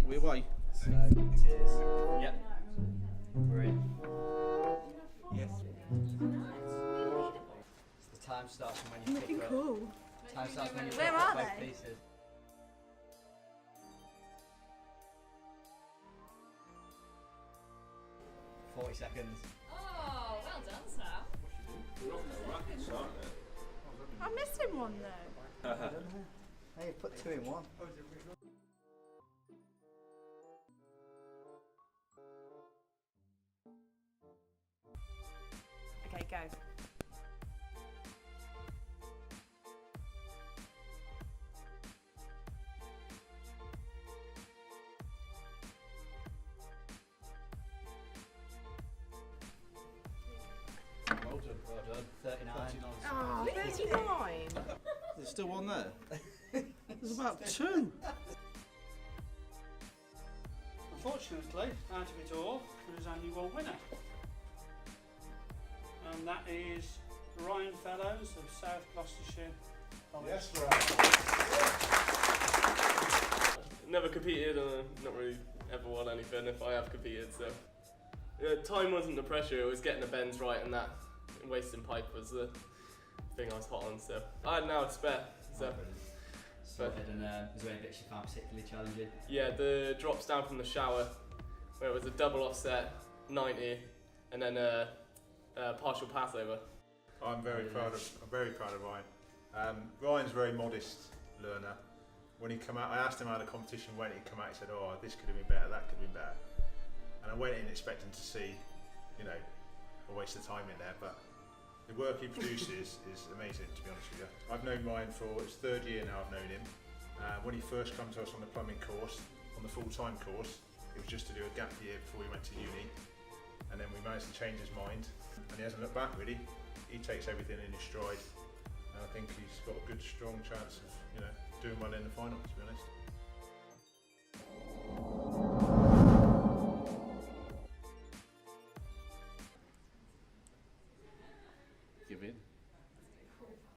We're away. So it is. Yep. We're in. Yes. So the time starts from when you Looking pick up. cool. Time starts when you Where pick are up both they? pieces. Seconds. Oh, well done, Sam. I'm missing one though. Hey, you put 2 in 1. Okay, go. Well done. 39. Oh, 39. There's still one there. There's about 2. Unfortunately, out of it all, there is only one winner. And that is Ryan Fellows of South Gloucestershire College. Yes, right. Never competed and not really ever won anything if I have competed, so time wasn't the pressure, it was getting the bends right, and that wasting pipe was the thing I was hot on, so I had an hour to spare. So Sorted, and is there any bits you found particularly challenging? yeah, the drops down from the shower where it was a double offset 90 and then a partial passover. I'm very proud of Ryan. Ryan's a very modest learner. When he came out, I asked him how the competition went. He came out, he said, "Oh, this could have been better, that could have been better." And I went in expecting to see, you know, a waste of time in there, but the work he produces is amazing, to be honest with you. I've known Ryan for, it's 3rd year now I've known him. When he first came to us on the plumbing course, on the full-time course, it was just to do a gap year before he went to uni. And then we managed to change his mind, and he hasn't looked back really. He takes everything in his stride, and I think he's got a good, strong chance of, you know, doing well in the final, to be honest.